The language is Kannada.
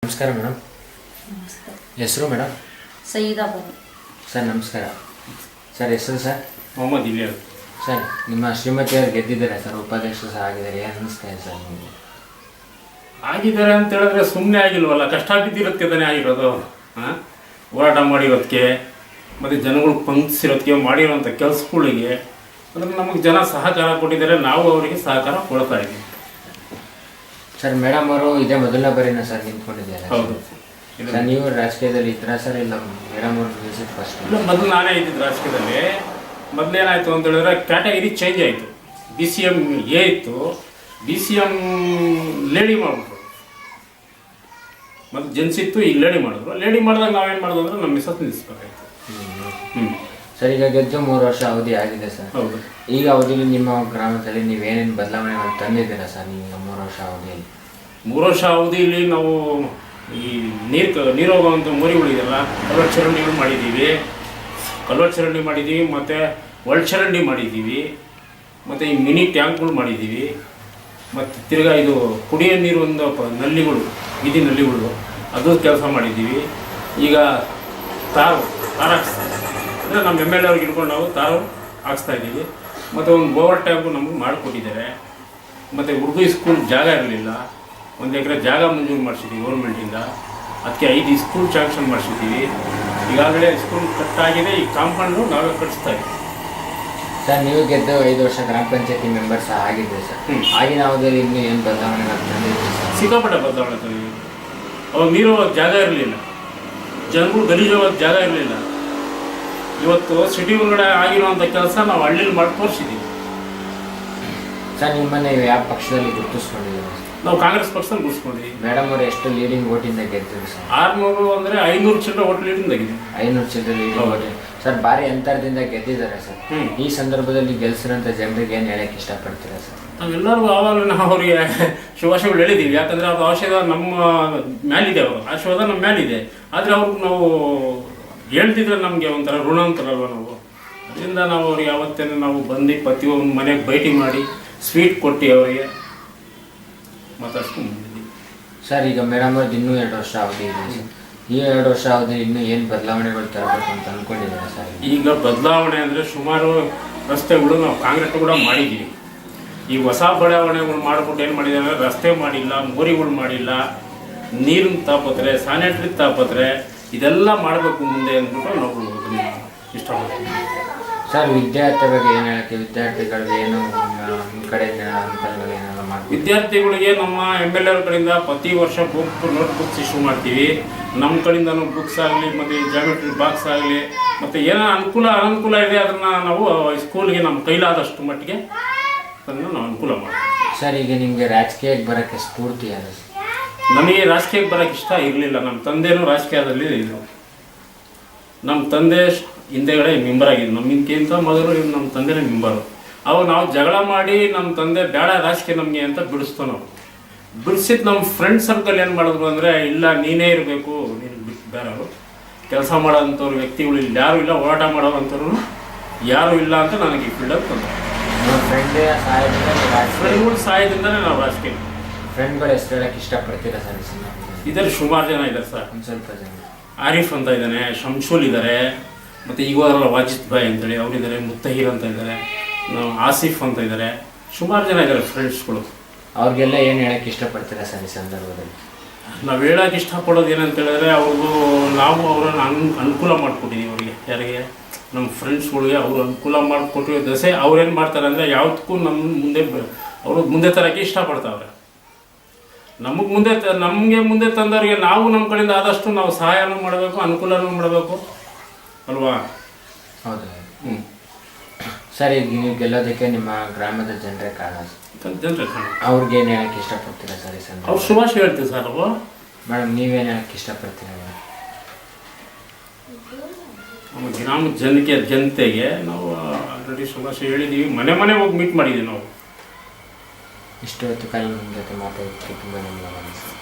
ನಮಸ್ಕಾರ ಮೇಡಮ್. ನಮಸ್ಕಾರ. ಹೆಸರು ಮೇಡಮ್? ಸೈದಾ ಬರು. ಸರ್ ನಮಸ್ಕಾರ. ಸರ್ ಹೆಸರು ಸರ್? ಮೊಹಮ್ಮದ್ ಇಲಿಯಾಸ್. ಸರ್ ನಿಮ್ಮ ಶ್ರೀಮತಿಯವರು ಗೆದ್ದಿದ್ದಾರೆ ಸರ್, ಉಪಾಧ್ಯಕ್ಷರು ಸಹ ಆಗಿದ್ದಾರೆ, ಏನು ಅನಿಸ್ತಾ ಇದೆ ಸರ್ ನಿಮಗೆ? ಆಗಿದ್ದಾರೆ ಅಂತ ಹೇಳಿದ್ರೆ ಸುಮ್ಮನೆ ಆಗಿಲ್ವಲ್ಲ, ಕಷ್ಟ ಬಿದ್ದಿರೋದಕ್ಕೆ ತಾನೇ ಆಗಿರೋದು. ಹೋರಾಟ ಮಾಡಿರೋದಕ್ಕೆ ಮತ್ತು ಜನಗಳು ಪಂಕ್ಸಿರೋದಕ್ಕೆ ಮಾಡಿರೋಂಥ ಕೆಲಸಗಳಿಗೆ ಅಂದರೆ ನಮಗೆ ಜನ ಸಹಕಾರ ಕೊಟ್ಟಿದ್ದಾರೆ, ನಾವು ಅವರಿಗೆ ಸಹಕಾರ ಕೊಡ್ತಾ ಇದ್ದೀವಿ. ಸರ್ ಮೇಡಮ್ ಅವರು ಇದೇ ಮೊದಲನೇ ಬಾರಿನ ಸರ್ ನಿಂತ್ಕೊಂಡಿದ್ದಾರೆ? ಹೌದು ಸರ್ ನೀವು ರಾಜಕೀಯದಲ್ಲಿ ಇದ್ದೀರಾ ಸರ್, ಇಲ್ಲ ಮೇಡಮ್ ಅವರು ವಿಸಿಟ್ ಫಸ್ಟ್? ಇಲ್ಲ, ಮೊದಲು ನಾನೇ ಇದ್ದಿದ್ದು ರಾಜಕೀಯದಲ್ಲಿ. ಮೊದಲೇನಾಯಿತು ಅಂತ ಹೇಳಿದ್ರೆ ಕ್ಯಾಟಗರಿ ಚೇಂಜ್ ಆಯಿತು. BCM ಎ ಇತ್ತು, BCM ಲೇಡಿ ಮಾಡಿಬಿಟ್ರು. ಮತ್ತು ಜೆಂಟ್ಸ್ ಇತ್ತು, ಈಗ ಲೇಡಿ ಮಾಡಿದ್ರು. ಲೇಡಿ ಮಾಡಿದಾಗ ನಾವೇನು ಮಾಡೋದು ಅಂದರೆ ನಮ್ಮ ಮಿಸಸ್ ನಿಲ್ಲಿಸ್ಬೇಕಾಯ್ತು. ಸರ್ ಈಗ ಗೆದ್ದು 3 ವರ್ಷ ಅವಧಿ ಆಗಿದೆ ಸರ್. ಹೌದು. ಈಗ ಅವಧಿಯಲ್ಲಿ ನಿಮ್ಮ ಗ್ರಾಮದಲ್ಲಿ ನೀವೇನೇನು ಬದಲಾವಣೆಗಳು ತಂದಿದ್ದೀರಾ ಸರ್ ನೀವು 3 ವರ್ಷ ಅವಧಿಯಲ್ಲಿ? 3 ವರ್ಷ ಅವಧಿಯಲ್ಲಿ ನಾವು ಈ ನೀರು ಹೋಗುವಂಥ ಮೋರಿಗಳಿದೆಯಲ್ಲ, ಕಲ್ವಟ್ ಚರಂಡಿಗಳು ಮಾಡಿದ್ದೀವಿ, ಮತ್ತು ಒಳಚರಂಡಿ ಮಾಡಿದ್ದೀವಿ, ಮತ್ತು ಈ ಮಿನಿ ಟ್ಯಾಂಕ್ಗಳು ಮಾಡಿದ್ದೀವಿ, ಮತ್ತು ತಿರ್ಗಾ ಇದು ಕುಡಿಯೋ ನೀರು ಒಂದು ನಲ್ಲಿಗಳು, ಬೀದಿ ನಲ್ಲಿಗಳು, ಅದು ಕೆಲಸ ಮಾಡಿದ್ದೀವಿ. ಈಗ ತಾರು ಹಾಕ್ಸ್ತಾ ಅಂದರೆ ನಮ್ಮ MLA ಅವ್ರಿಗೆ ಇಟ್ಕೊಂಡು ನಾವು ತಾರು ಹಾಕ್ಸ್ತಾ ಇದ್ದೀವಿ. ಮತ್ತು ಒಂದು ಬೋರ್ ಟ್ಯಾಂಕು ನಮಗೆ ಮಾಡಿಕೊಟ್ಟಿದ್ದಾರೆ. ಮತ್ತು ಉರ್ದು ಸ್ಕೂಲ್ ಜಾಗ ಇರಲಿಲ್ಲ, 1 ಎಕರೆ ಜಾಗ ಮಂಜೂರು ಮಾಡಿಸಿದ್ದೀವಿ ಗೌರ್ಮೆಂಟಿಂದ. ಅದಕ್ಕೆ 5 ಸ್ಕೂಲ್ ಸ್ಯಾಂಕ್ಷನ್ ಮಾಡಿಸಿದ್ದೀವಿ. ಈಗಾಗಲೇ ಸ್ಕೂಲ್ ಕಟ್ಟಾಗಿದೆ, ಈ ಕಾಂಪೌಂಡು ನಾವೇ ಕಟ್ಟಿಸ್ತಾ ಇದ್ದೀವಿ. ಸರ್ ನೀವು ಗೆದ್ದು 5 ವರ್ಷ ಗ್ರಾಮ ಪಂಚಾಯತಿ ಮೆಂಬರ್ ಸಹ ಆಗಿದ್ದೆ ಸರ್. ಆಗಿನ ಅವಧಿಯಲ್ಲಿ ಇನ್ನೂ ಏನು ಬದಲಾವಣೆಗಳು ತಂದಿದ್ದೀವಿ ಸರ್? ಸಿಕ್ಕಾಪಟ್ಟೆ ಬದಲಾವಣೆ ತಂದಿದ್ದೀವಿ. ಅವಾಗ ನೀರು ಜಾಗ ಇರಲಿಲ್ಲ, ಜನಗಳು ಗಲೀಜು ಹೋಗೋಕ್ಕೆ ಜಾಗ ಇರಲಿಲ್ಲ. ಇವತ್ತು ಸಿಟಿ ಒಳಗಡೆ ಆಗಿರುವಂಥ ಕೆಲಸ ನಾವು ಹಳ್ಳಿಲಿ ಮಾಡಿ ತೋರಿಸಿದ್ದೀವಿ. ಸರ್ ನಿಮ್ಮನ್ನು ಯಾವ ಪಕ್ಷದಲ್ಲಿ ಗುರುತಿಸ್ಕೊಂಡಿದ್ದೀವಿ? ನಾವು ಕಾಂಗ್ರೆಸ್ ಪಕ್ಷದಲ್ಲಿ ಗುರುತಿಸ್ಕೊಂಡಿದ್ದೀವಿ. ಮೇಡಮ್ ಅವರು ಎಷ್ಟು ಲೀಡಿಂಗ್ ಓಟಿಂದ ಗೆದ್ದರು ಸರ್? 600 ಅಂದರೆ 500 ಚಿಲ್ಲರೆ ಓಟ್ ಲೀಡಿಂಗ್ ಆಗಿದೆ. 500 ಚಿಲ್ಲರೆ ಲೀಡಿಂಗ್ ಓಟ್ ಸರ್, ಭಾರಿ ಅಂತರದಿಂದ ಗೆದ್ದಿದ್ದಾರೆ ಸರ್. ಈ ಸಂದರ್ಭದಲ್ಲಿ ಗೆಲ್ಸಿರೋಂಥ ಜನರಿಗೆ ಏನು ಹೇಳಕ್ಕೆ ಇಷ್ಟಪಡ್ತೀರಾ ಸರ್? ನಾವೆಲ್ಲರಿಗೂ ಆವಾಗಲೂ ನಾವು ಅವರಿಗೆ ಶುಭಾಶಯಗಳು ಹೇಳಿದ್ದೀವಿ. ಯಾಕಂದರೆ ಅವ್ರ ಆಶೀರ್ವಾದ ನಮ್ಮ ಮೇಲಿದೆ, ಅವರು ಆಶೀರ್ವಾದ ನಮ್ಮ ಮೇಲಿದೆ. ಆದರೆ ಅವ್ರಿಗೆ ನಾವು ಹೇಳ್ತಿದ್ರೆ ನಮಗೆ ಒಂಥರ ಋಣ ಅಂತಾರಲ್ವ ನಾವು. ಅದರಿಂದ ನಾವು ಅವ್ರಿಗೆ ಯಾವತ್ತೇನು ನಾವು ಬಂದು ಪ್ರತಿಯೊಂದು ಮನೆಗೆ ಭೇಟಿ ಮಾಡಿ ಸ್ವೀಟ್ ಕೊಟ್ಟು ಅವರಿಗೆ ಮಾತಾಡ್ಸ್ಕೊಂಡು ಬಂದಿದ್ದೀವಿ. ಸರ್ ಈಗ ಮೇಡಮ್ ಅವ್ರದ್ದು ಇನ್ನೂ 2 ವರ್ಷ ಅವಧಿ ಇದೆ ಸರ್. ಈ 2 ವರ್ಷ ಅವಧಿ ಇನ್ನೂ ಏನು ಬದಲಾವಣೆಗಳು ತರಬೇಕು ಅಂತ ಅಂದ್ಕೊಂಡಿದ್ದೀರಾ ಸರ್? ಈಗ ಬದಲಾವಣೆ ಅಂದರೆ ಸುಮಾರು ರಸ್ತೆಗಳು ನಾವು ಕಾಂಕ್ರೀಟ್ ಕೂಡ ಮಾಡಿದ್ದೀವಿ. ಈ ಹೊಸ ಬಡಾವಣೆಗಳು ಮಾಡಿಬಿಟ್ಟು ಏನು ಮಾಡಿದ್ದಾರೆ ಅಂದರೆ ರಸ್ತೆ ಮಾಡಿಲ್ಲ, ಮೋರಿಗಳು ಮಾಡಿಲ್ಲ, ನೀರಿನ ತಾಪತ್ರೆ, ಸ್ಯಾನಿಟರಿ ತಾಪತ್ರೆ, ಇದೆಲ್ಲ ಮಾಡಬೇಕು ಮುಂದೆ ಅಂದ್ಬಿಟ್ಟು ನಾವು ಇಷ್ಟಪಡ್ತೀವಿ. ಸರ್ ವಿದ್ಯಾರ್ಥಿ ಬಗ್ಗೆ ಏನು ಹೇಳಕ್ಕೆ, ವಿದ್ಯಾರ್ಥಿಗಳಿಗೆ ಏನು ನಿಮ್ಮ ಕಡೆಯಿಂದ ಅನುಕೂಲಗಳು ಏನೆಲ್ಲ ಮಾಡ್ತೀವಿ? ವಿದ್ಯಾರ್ಥಿಗಳಿಗೆ ನಮ್ಮ MLA ಅವ್ರ ಕಡೆಯಿಂದ ಪ್ರತಿ ವರ್ಷ ನೋಟ್ಬುಕ್ಸ್ ಇಶ್ಯೂ ಮಾಡ್ತೀವಿ. ನಮ್ಮ ಕಡೆಯಿಂದನೂ ಬುಕ್ಸ್ ಆಗಲಿ, ಮತ್ತು ಜಾಮೆಟ್ರಿ ಬಾಕ್ಸ್ ಆಗಲಿ, ಮತ್ತು ಏನೋ ಅನುಕೂಲ ಇದೆ ಅದನ್ನು ನಾವು ಸ್ಕೂಲ್ಗೆ ನಮ್ಮ ಕೈಲಾದಷ್ಟು ಮಟ್ಟಿಗೆ ಅದನ್ನು ನಾವು ಅನುಕೂಲ ಮಾಡ್ತೀವಿ. ಸರ್ ಈಗ ನಿಮಗೆ ರಾಜಕೀಯಕ್ಕೆ ಬರೋಕ್ಕೆ ಸ್ಫೂರ್ತಿ ಯಾರು? ನನಗೆ ರಾಜಕೀಯಕ್ಕೆ ಬರೋಕ್ಕೆ ಇಷ್ಟ ಇರಲಿಲ್ಲ. ನಮ್ಮ ತಂದೆಯೂ ರಾಜಕೀಯದಲ್ಲಿ ಇದ್ದರು. ನಮ್ಮ ತಂದೆ ಹಿಂದೆಗಡೆ ಮೆಂಬರ್ ಆಗಿದ್ದು, ನಮಗಿಂತ ಮೊದಲು ನಮ್ಮ ತಂದೆನೇ ಮೆಂಬರು. ಅವಾಗ ನಾವು ಜಗಳ ಮಾಡಿ ನಮ್ಮ ತಂದೆ ಬೇಡ ರಾಜಕೀಯ ನಮಗೆ ಅಂತ ಬಿಡಿಸ್ತೋ. ನಾವು ಬಿಡಿಸಿದ್ದು ನಮ್ಮ ಫ್ರೆಂಡ್ ಸರ್ಕಲ್ ಏನು ಮಾಡಿದ್ರು ಅಂದರೆ, ಇಲ್ಲ ನೀನೇ ಇರಬೇಕು, ನೀನು ಬಿಟ್ಟು ಬೇರೆಯವರು ಕೆಲಸ ಮಾಡೋವಂಥವ್ರು ವ್ಯಕ್ತಿಗಳು ಇಲ್ಲಿ ಯಾರೂ ಇಲ್ಲ, ಹೋರಾಟ ಮಾಡೋವಂಥವ್ರು ಯಾರೂ ಇಲ್ಲ ಅಂತ ನನಗೆ ಫೀಲ್ಡಲ್ಲಿ ತಂದರು. ಫ್ರೆಂಡ್ಗಳ ಸಹಾಯದಿಂದಲೇ ನಾವು ರಾಜಕೀಯ. ಫ್ರೆಂಡ್ಗಳು ಎಷ್ಟು ಹೇಳಕ್ಕೆ ಇಷ್ಟಪಡ್ತೀರಾ ಸರ್? ಇದರಲ್ಲಿ ಸುಮಾರು ಜನ ಇದ್ದಾರೆ ಸರ್. ಒಂದು ಸ್ವಲ್ಪ ಜನ. ಆರಿಫ್ ಅಂತ ಇದ್ದಾನೆ, ಶಂಶೂಲ್ ಇದ್ದಾರೆ, ಮತ್ತು ಈಗೋರಲ್ಲ ವಾಜಿದ್ ಭಾಯ್ ಅಂತೇಳಿ ಅವರಿದ್ದಾರೆ, ಮುತ್ತಹೀರ್ ಅಂತ ಇದ್ದಾರೆ, ಆಸಿಫ್ ಅಂತ ಇದ್ದಾರೆ, ಸುಮಾರು ಜನ ಇದ್ದಾರೆ ಫ್ರೆಂಡ್ಸ್ಗಳು. ಅವ್ರಿಗೆಲ್ಲ ಏನು ಹೇಳಕ್ಕೆ ಇಷ್ಟಪಡ್ತೀರಾ ಸರ್ ಈ ಸಂದರ್ಭದಲ್ಲಿ? ನಾವು ಹೇಳೋಕೆ ಇಷ್ಟಪಡೋದು ಏನಂತ ಹೇಳಿದ್ರೆ, ಅವ್ರಿಗೂ ನಾವು ಅವ್ರನ್ನ ಅನುಕೂಲ ಮಾಡಿಕೊಟ್ಟಿದ್ದೀವಿ. ಅವರಿಗೆ ಯಾರಿಗೆ ನಮ್ಮ ಫ್ರೆಂಡ್ಸ್ಗಳಿಗೆ ಅವರು ಅನುಕೂಲ ಮಾಡಿಕೊಟ್ಟಿರೋ ದಸೆ ಅವ್ರೇನು ಮಾಡ್ತಾರೆ ಅಂದರೆ, ಯಾವುದಕ್ಕೂ ಅವರು ಮುಂದೆ ತರೋಕ್ಕೆ ಇಷ್ಟಪಡ್ತಾವ್ರೆ. ನಮಗೆ ಮುಂದೆ ತಂದವ್ರಿಗೆ ನಾವು ನಮ್ಮ ಕಡೆಯಿಂದ ಆದಷ್ಟು ನಾವು ಸಹಾಯನೂ ಮಾಡಬೇಕು, ಅನುಕೂಲನೂ ಮಾಡಬೇಕು ಅಲ್ವಾ? ಹೌದು. ಸರ್ ಈಗ ನೀವು ಗೆಲ್ಲೋದಕ್ಕೆ ನಿಮ್ಮ ಗ್ರಾಮದ ಜನರೇ ಕಾರಣ. ಅವ್ರಿಗೆ ಏನು ಹೇಳಕ್ಕೆ ಇಷ್ಟಪಡ್ತೀರಾ ಸರ್ ಈ ಸಂದರ್ಭ? ಅವ್ರು ಶುಭಾಶಯ ಹೇಳ್ತೀವಿ ಸರ್. ನಾವು ಮೇಡಮ್ ನೀವೇನು ಹೇಳಕ್ಕೆ ಇಷ್ಟಪಡ್ತೀರಾ? ನಮ್ಮ ಗ್ರಾಮದ ಜನತೆಗೆ ನಾವು ಆಲ್ರೆಡಿ ಶುಭಾಶಯ ಹೇಳಿದ್ದೀವಿ. ಮನೆ ಹೋಗಿ ಮೀಟ್ ಮಾಡಿದ್ದೀವಿ ನಾವು. ಇಷ್ಟು ಹೊತ್ತು ಕಾಲ ನಿಮ್ಮ ಜೊತೆ ಮಾತಾಡೋದಕ್ಕೆ ತುಂಬ ಧನ್ಯವಾದ ಸರ್.